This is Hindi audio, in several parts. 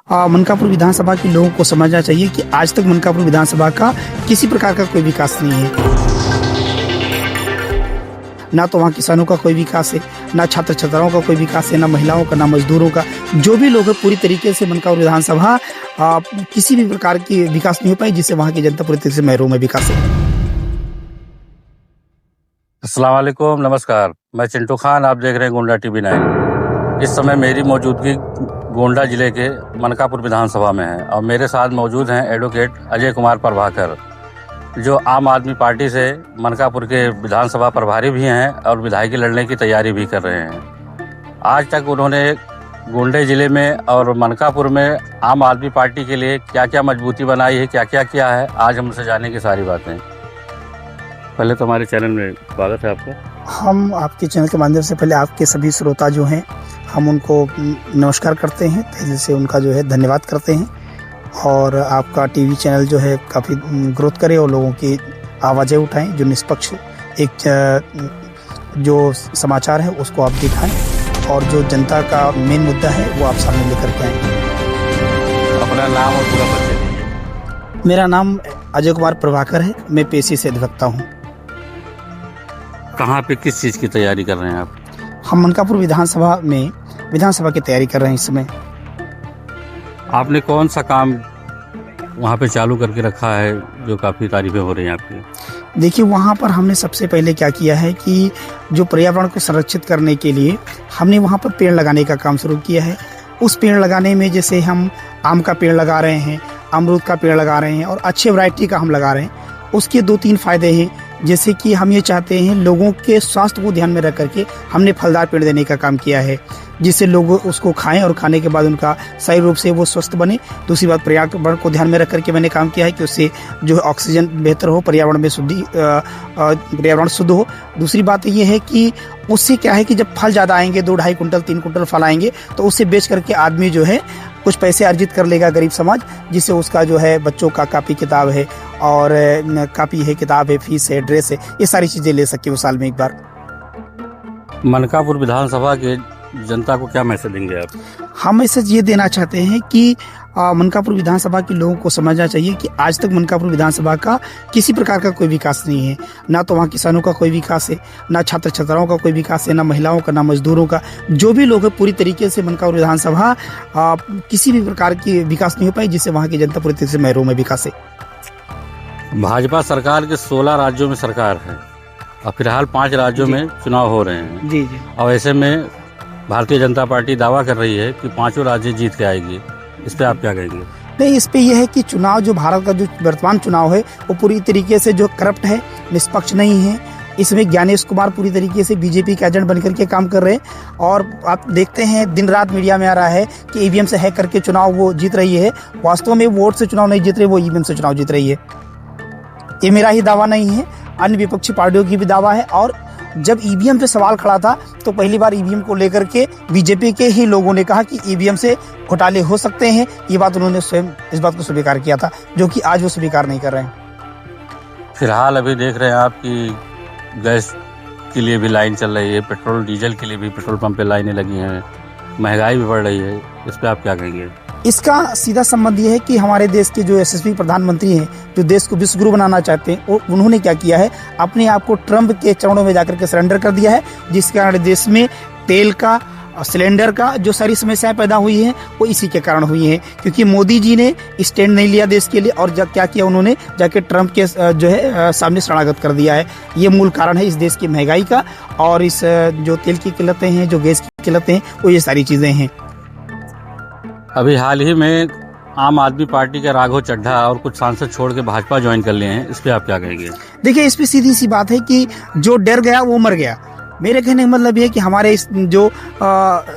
मनकापुर विधानसभा के लोगों को समझना चाहिए कि आज तक मनकापुर विधानसभा का किसी प्रकार का कोई विकास नहीं है। ना तो वहाँ किसानों का कोई विकास है, ना छात्र छात्राओं का कोई विकास है, ना महिलाओं का, ना मजदूरों का। जो भी लोग हैं पूरी तरीके से मनकापुर विधानसभा किसी भी प्रकार की विकास नहीं हो पाई, जिससे वहाँ की जनता पूरी तरीके से महरूम है विकास से। अस्सलाम वालेकुम, नमस्कार। मैं चिंटू खान, आप देख रहे हैं गोंडा टीवी 9। इस समय मेरी मौजूदगी गोंडा जिले के मनकापुर विधानसभा में है और मेरे साथ मौजूद हैं एडवोकेट अजय कुमार प्रभाकर, जो आम आदमी पार्टी से मनकापुर के विधानसभा प्रभारी भी हैं और विधायकी लड़ने की तैयारी भी कर रहे हैं। आज तक उन्होंने गोंडे जिले में और मनकापुर में आम आदमी पार्टी के लिए क्या क्या मजबूती बनाई है, क्या क्या किया है, आज हम उनसे जानेंगे सारी बातें। पहले तो हमारे चैनल में स्वागत है आपका। हम आपके चैनल के माध्यम से पहले आपके सभी श्रोता जो हैं हम उनको नमस्कार करते हैं, दिल से उनका जो है धन्यवाद करते हैं। और आपका टीवी चैनल जो है काफ़ी ग्रोथ करे और लोगों की आवाज़ें उठाएं, जो निष्पक्ष एक जो समाचार है उसको आप दिखाएं और जो जनता का मेन मुद्दा है वो आप सामने लेकर के आएँ। अपना नाम और पूरा परिचय दीजिए। मेरा नाम अजय कुमार प्रभाकर है, मैं पेशे से अधिवक्ता हूँ। कहाँ पे किस चीज़ की तैयारी कर रहे हैं आप? हम मनकापुर विधानसभा की तैयारी कर रहे हैं इस समय। आपने कौन सा काम वहाँ पे चालू करके रखा है जो काफ़ी तारीफें हो रही हैं आपकी? देखिए, वहाँ पर हमने सबसे पहले क्या किया है कि जो पर्यावरण को संरक्षित करने के लिए हमने वहाँ पर पेड़ लगाने का काम शुरू किया है। उस पेड़ लगाने में जैसे हम आम का पेड़ लगा रहे हैं, अमरूद का पेड़ लगा रहे हैं और अच्छे वैरायटी का हम लगा रहे हैं। उसके 2-3 फ़ायदे हैं, जैसे कि हम ये चाहते हैं लोगों के स्वास्थ्य को ध्यान में रख करके हमने फलदार पेड़ देने का काम किया है, जिससे लोग उसको खाएं और खाने के बाद उनका सही रूप से वो स्वस्थ बने। दूसरी बात, पर्यावरण को ध्यान में रख करके मैंने काम किया है कि उससे जो ऑक्सीजन बेहतर हो, पर्यावरण में पर्यावरण शुद्ध हो। दूसरी बात ये है कि उससे क्या है कि जब फल ज़्यादा आएंगे, 2-2.5 कुंटल 3 कुंटल फल आएंगे, तो उससे बेच करके आदमी जो है कुछ पैसे अर्जित कर लेगा, गरीब समाज, जिससे उसका जो है बच्चों का कापी किताब है और कापी है, किताब है, फीस है, ड्रेस है, ये सारी चीज़ें ले सके वो साल में एक बार। मनकापुर विधानसभा के जनता को क्या मैसेज देंगे आप? हम मैसेज ये देना चाहते हैं कि मनकापुर विधानसभा के लोगों को समझना चाहिए कि आज तक मनकापुर विधानसभा का किसी प्रकार का कोई विकास नहीं है। ना तो वहाँ किसानों का कोई विकास है, ना छात्र छात्राओं का कोई विकास है, ना महिलाओं का, ना मजदूरों का। जो भी लोग हैं पूरी तरीके से मनकापुर विधानसभा किसी भी प्रकार की विकास नहीं हो पाई, जिससे वहाँ की जनता पूरी तरीके से महरूम है विकास से। भाजपा सरकार के 16 राज्यों में सरकार है और फिलहाल 5 राज्यों में चुनाव हो रहे हैं। जी जी। और ऐसे में भारतीय जनता पार्टी दावा कर रही है कि 5 राज्य जीत के आएगी। इस पे आप क्या कहेंगे? नहीं, इस पे यह है कि चुनाव जो भारत का जो वर्तमान चुनाव है वो पूरी तरीके से जो करप्ट है, निष्पक्ष नहीं है। इसमें ज्ञानेश कुमार पूरी तरीके से बीजेपी के एजेंट बनकर के काम कर रहे हैं और आप देखते हैं दिन रात मीडिया में आ रहा है कि ईवीएम से हैक करके चुनाव वो जीत रही है। वास्तव में वोट से चुनाव नहीं जीत रही, वो ईवीएम से चुनाव जीत रही है। ये मेरा ही दावा नहीं है, अन्य विपक्षी पार्टियों की भी दावा है। और जब ईवीएम पे सवाल खड़ा था तो पहली बार ईवीएम को लेकर के बीजेपी के ही लोगों ने कहा कि ईवीएम से घोटाले हो सकते हैं। ये बात उन्होंने स्वयं इस बात को स्वीकार किया था, जो कि आज वो स्वीकार नहीं कर रहे हैं। फिलहाल अभी देख रहे हैं आप कि गैस के लिए भी लाइन चल रही है, पेट्रोल डीजल के लिए भी पेट्रोल पंप पे लाइनें लगी हैं, महंगाई भी बढ़ रही है। इस पर आप क्या कहेंगे? इसका सीधा संबंध ये है कि हमारे देश के जो यशस्वी प्रधानमंत्री हैं, जो देश को विश्व गुरु बनाना चाहते हैं, उन्होंने क्या किया है, अपने आप को ट्रम्प के चरणों में जाकर के सरेंडर कर दिया है, जिसके कारण देश में तेल का, सिलेंडर का जो सारी समस्याएं पैदा हुई हैं वो इसी के कारण हुई हैं। क्योंकि मोदी जी ने स्टैंड नहीं लिया देश के लिए और जब क्या किया, उन्होंने जाके ट्रम्प के जो है सामने शरणागत कर दिया है। ये मूल कारण है इस देश की महंगाई का और इस जो तेल की किल्लतें हैं, जो गैस की किल्लतें हैं, वो ये सारी चीज़ें हैं। अभी हाल ही में आम आदमी पार्टी के राघव चड्ढा और कुछ सांसद छोड़ के भाजपा ज्वाइन कर लिए हैं। इस पे आप क्या कहेंगे? देखिए, इस पे सीधी सी बात है कि जो डर गया वो मर गया। मेरे कहने का मतलब ये है कि हमारे इस जो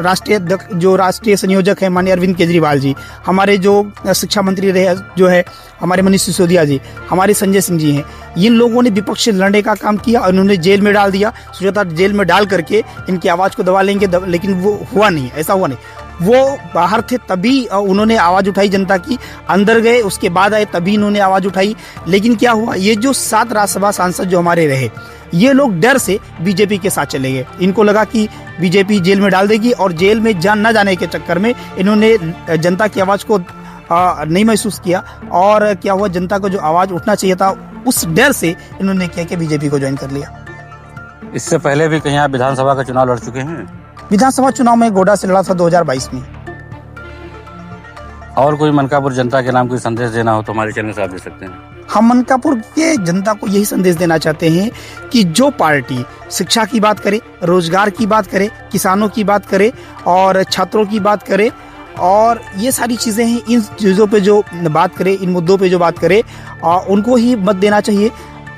राष्ट्रीय संयोजक है माननीय अरविंद केजरीवाल जी, हमारे जो शिक्षा मंत्री रहे जो है हमारे मनीष सिसोदिया जी, हमारे संजय सिंह जी हैं, इन लोगों ने विपक्ष से लड़ने का काम किया और उन्होंने जेल में डाल दिया। सोचा था जेल में डाल करके इनकी आवाज़ को दबा लेंगे, लेकिन वो हुआ नहीं, ऐसा हुआ नहीं। वो बाहर थे तभी उन्होंने आवाज़ उठाई जनता की, अंदर गए उसके बाद आए तभी इन्होंने आवाज़ उठाई। लेकिन क्या हुआ, ये जो 7 राज्यसभा सांसद जो हमारे रहे, ये लोग डर से बीजेपी के साथ चले गए। इनको लगा कि बीजेपी जेल में डाल देगी और जेल में न जाने के चक्कर में इन्होंने जनता की आवाज़ को नहीं महसूस किया और क्या हुआ, जनता को जो आवाज़ उठना चाहिए था उस डर से इन्होंने क्या किया, बीजेपी को ज्वाइन कर लिया। इससे पहले भी कहीं आप विधानसभा का चुनाव लड़ चुके हैं? विधानसभा चुनाव में गोड्डा से लड़ा था 2022 में। और कोई मनकापुर जनता के नाम कोई संदेश देना हो तो हमारे चैनल से आप दे सकते हैं। हम मनकापुर के जनता को यही संदेश देना चाहते हैं कि जो पार्टी शिक्षा की बात करे, रोजगार की बात करे, किसानों की बात करे और छात्रों की बात करे और ये सारी चीज़ें हैं, इन चीज़ों पे जो बात करे, इन मुद्दों पे जो बात करे उनको ही मत देना चाहिए।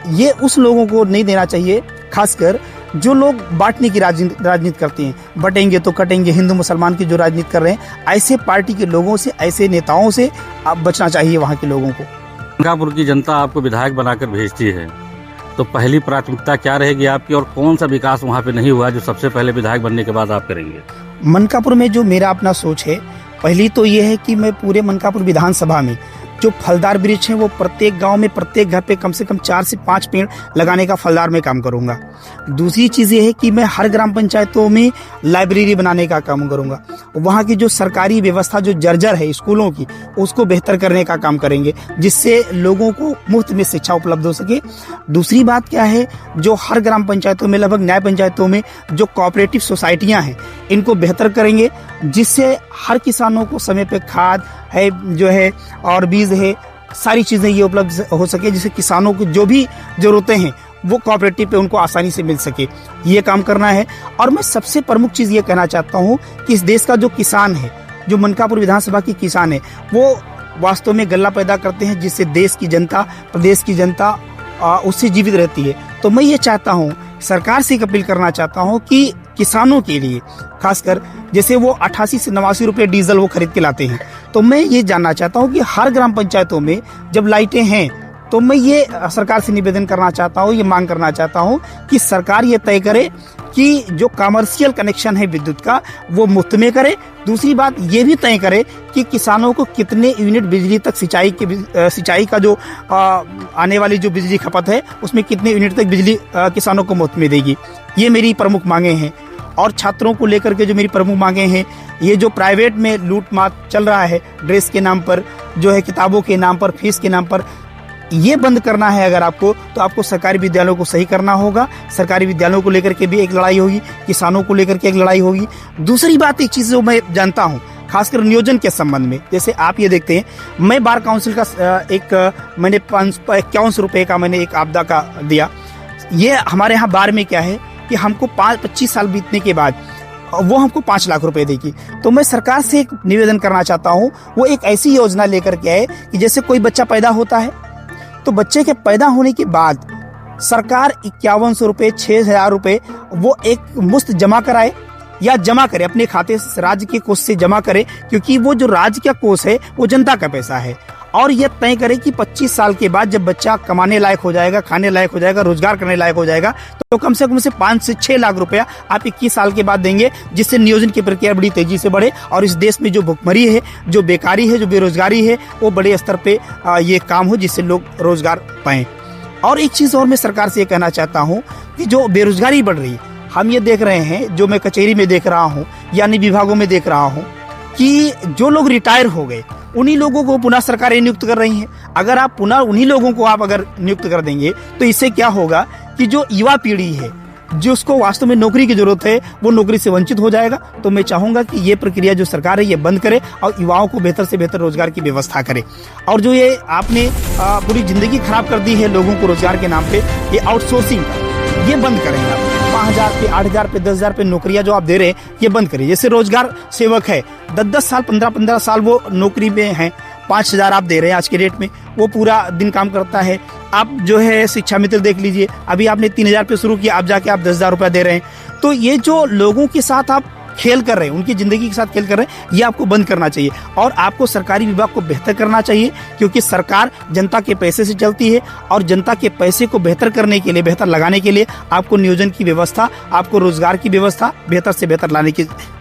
ये उस लोगों को नहीं देना चाहिए, खासकर जो लोग बांटने की राजनीति करते हैं, बटेंगे तो कटेंगे, हिंदू मुसलमान की जो राजनीति कर रहे हैं, ऐसे पार्टी के लोगों से, ऐसे नेताओं से आप बचना चाहिए वहाँ के लोगों को। मनकापुर की जनता आपको विधायक बनाकर भेजती है तो पहली प्राथमिकता क्या रहेगी आपकी और कौन सा विकास वहाँ पे नहीं हुआ जो सबसे पहले विधायक बनने के बाद आप करेंगे? मनकापुर में जो मेरा अपना सोच है, पहली तो ये है कि मैं पूरे मनकापुर विधानसभा में जो फलदार वृक्ष हैं वो प्रत्येक गांव में, प्रत्येक घर पे कम से कम 4 से 5 पेड़ लगाने का फलदार में काम करूंगा। दूसरी चीज़ ये है कि मैं हर ग्राम पंचायतों में लाइब्रेरी बनाने का काम करूंगा। वहाँ की जो सरकारी व्यवस्था जो जर्जर है स्कूलों की, उसको बेहतर करने का काम करेंगे जिससे लोगों को मुफ्त में शिक्षा उपलब्ध हो सके। दूसरी बात क्या है, जो हर ग्राम पंचायतों में, लगभग न्याय पंचायतों में जो कोऑपरेटिव सोसाइटियाँ हैं, इनको बेहतर करेंगे जिससे हर किसानों को समय पे खाद है जो है और बीज है, सारी चीज़ें ये उपलब्ध हो सके जिससे किसानों को जो भी ज़रूरतें हैं वो कोऑपरेटिव पे उनको आसानी से मिल सके। ये काम करना है। और मैं सबसे प्रमुख चीज़ ये कहना चाहता हूँ कि इस देश का जो किसान है, जो मनकापुर विधानसभा की किसान है, वो वास्तव में गल्ला पैदा करते हैं जिससे देश की जनता, प्रदेश की जनता उससे जीवित रहती है। तो मैं ये चाहता हूँ, सरकार से एक अपील करना चाहता हूँ कि किसानों के लिए खासकर, जैसे वो 88 से 89 रुपये डीजल वो खरीद के लाते हैं, तो मैं ये जानना चाहता हूँ कि हर ग्राम पंचायतों में जब लाइटें हैं तो मैं ये सरकार से निवेदन करना चाहता हूँ, ये मांग करना चाहता हूँ कि सरकार ये तय करे कि जो कमर्शियल कनेक्शन है विद्युत का वो मुफ्त में करे। दूसरी बात ये भी तय करे कि किसानों को कितने यूनिट बिजली तक सिंचाई का जो आने वाली जो बिजली खपत है उसमें कितने यूनिट तक बिजली किसानों को मुफ्त में देगी। ये मेरी प्रमुख मांगे हैं। और छात्रों को लेकर के जो मेरी प्रमुख मांगे हैं, ये जो प्राइवेट में लूट मार चल रहा है ड्रेस के नाम पर, जो है किताबों के नाम पर, फीस के नाम पर, ये बंद करना है अगर आपको, तो आपको सरकारी विद्यालयों को सही करना होगा। सरकारी विद्यालयों को लेकर के भी एक लड़ाई होगी, किसानों को लेकर के एक लड़ाई होगी। दूसरी बात, एक चीज़ जो मैं जानता हूँ खासकर नियोजन के संबंध में, जैसे आप ये देखते हैं, मैं बार काउंसिल का मैंने 51 रुपये का मैंने एक आपदा का दिया। ये हमारे यहाँ बार में क्या है कि हमको 25 साल बीतने के बाद वो हमको 5 लाख रुपए देगी। तो मैं सरकार से एक निवेदन करना चाहता हूँ, वो एक ऐसी योजना लेकर के आए कि जैसे कोई बच्चा पैदा होता है तो बच्चे के पैदा होने के बाद सरकार 5100 रुपये, 6000 रुपये वो एक मुफ्त जमा कराए या जमा करे अपने खाते से, राज्य के कोष से जमा करे, क्योंकि वो जो राज्य का कोष है वो जनता का पैसा है। और ये तय करे कि 25 साल के बाद जब बच्चा कमाने लायक हो जाएगा, खाने लायक हो जाएगा, रोजगार करने लायक हो जाएगा, तो कम से कम 5 से 6 लाख रुपया आप 21 साल के बाद देंगे, जिससे नियोजन की प्रक्रिया बड़ी तेजी से बढ़े और इस देश में जो भुखमरी है, जो बेकारी है, जो बेरोजगारी है, वो बड़े स्तर पे ये काम हो जिससे लोग रोजगार पाएं। और एक चीज़ और मैं सरकार से ये कहना चाहता हूँ कि जो बेरोजगारी बढ़ रही है, हम ये देख रहे हैं, जो मैं कचहरी में देख रहा हूँ यानी विभागों में देख रहा हूँ कि जो लोग रिटायर हो गए उन्हीं लोगों को पुनः सरकारें नियुक्त कर रही हैं। अगर आप पुनः उन्हीं लोगों को आप अगर नियुक्त कर देंगे तो इससे क्या होगा कि जो युवा पीढ़ी है, जिसको वास्तव में नौकरी की जरूरत है, वो नौकरी से वंचित हो जाएगा। तो मैं चाहूंगा कि ये प्रक्रिया जो सरकार है ये बंद करे और युवाओं को बेहतर से बेहतर रोजगार की व्यवस्था करे। और जो ये आपने पूरी जिंदगी खराब कर दी है लोगों को रोजगार के नाम पे, ये आउटसोर्सिंग का, ये बंद करें आप। 5000 पे, 8000 पे, 10,000 पे नौकरियां जो आप दे रहे हैं ये बंद करिए। जैसे रोजगार सेवक है, 10-10 साल, 15-15 साल वो नौकरी में हैं, 5000 आप दे रहे हैं आज के रेट में, वो पूरा दिन काम करता है। आप जो है शिक्षा मित्र देख लीजिए, अभी आपने 3000 पे शुरू किया, आप जाके आप 10,000 रुपया दे रहे हैं। तो ये जो लोगों के साथ आप खेल कर रहे हैं, उनकी ज़िंदगी के साथ खेल कर रहे हैं, ये आपको बंद करना चाहिए। और आपको सरकारी विभाग को बेहतर करना चाहिए, क्योंकि सरकार जनता के पैसे से चलती है और जनता के पैसे को बेहतर करने के लिए, बेहतर लगाने के लिए आपको नियोजन की व्यवस्था, आपको रोजगार की व्यवस्था बेहतर से बेहतर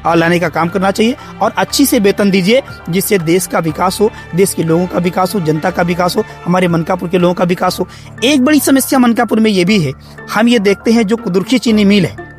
लाने का काम करना चाहिए। और अच्छी से वेतन दीजिए, जिससे देश का विकास हो, देश के लोगों का विकास हो, जनता का विकास हो, हमारे मनकापुर के लोगों का विकास हो। एक बड़ी समस्या मनकापुर में ये भी है, हम ये देखते हैं जो कुदुर्खी चीनी मिल है,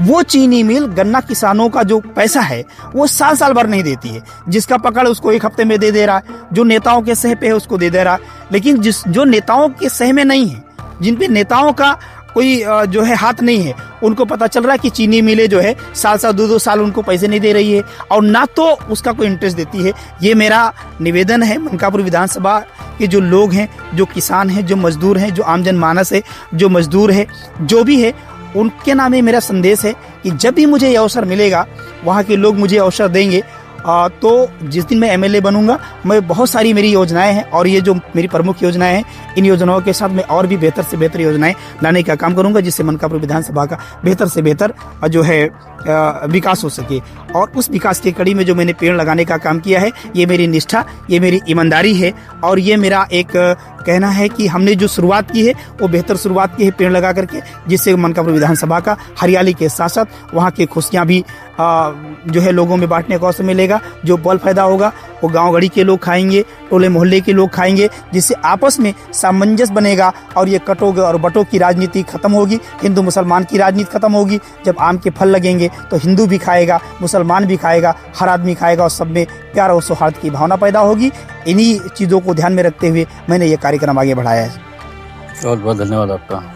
वो चीनी मिल गन्ना किसानों का जो पैसा है वो साल साल भर नहीं देती है। जिसका पकड़ उसको एक हफ्ते में दे रहा है, जो नेताओं के सह पे है उसको दे रहा है। लेकिन जो नेताओं के सह में नहीं है, जिन पे नेताओं का कोई जो है हाथ नहीं है, उनको पता चल रहा है कि चीनी मिलें जो है साल साल 2-2 साल उनको पैसे नहीं दे रही है और ना तो उसका कोई इंटरेस्ट देती है। ये मेरा निवेदन है मनकापुर विधानसभा के जो लोग हैं, जो किसान हैं, जो मजदूर हैं, जो आम जनमानस है, जो मजदूर है, जो भी है, उनके नाम में मेरा संदेश है कि जब भी मुझे ये अवसर मिलेगा, वहाँ के लोग मुझे अवसर देंगे, तो जिस दिन मैं एमएलए बनूंगा, मैं बहुत सारी मेरी योजनाएं हैं और ये जो मेरी प्रमुख योजनाएं हैं, इन योजनाओं के साथ मैं और भी बेहतर से बेहतर योजनाएं लाने का काम करूंगा, जिससे मनकापुर विधानसभा का बेहतर से बेहतर जो है विकास हो सके। और उस विकास की कड़ी में जो मैंने पेड़ लगाने का काम किया है, ये मेरी निष्ठा, ये मेरी ईमानदारी है और ये मेरा एक कहना है कि हमने जो शुरुआत की है वो बेहतर शुरुआत की है पेड़ लगा करके, जिससे मनकापुर विधानसभा का हरियाली के साथ साथ वहाँ की खुशियाँ भी जो है लोगों में बांटने का अवसर मिलेगा। जो फल फायदा होगा वो गांव गड़ी के लोग खाएंगे, टोले मोहल्ले के लोग खाएंगे, जिससे आपस में सामंजस्य बनेगा और ये कटोगे और बटो की राजनीति खत्म होगी, हिंदू मुसलमान की राजनीति खत्म होगी। जब आम के फल लगेंगे तो हिंदू भी खाएगा, मुसलमान भी खाएगा, हर आदमी खाएगा और सब में प्यार और सौहार्द की भावना पैदा होगी। इन्हीं चीज़ों को ध्यान में रखते हुए मैंने ये कार्यक्रम आगे बढ़ाया है। बहुत बहुत धन्यवाद आपका।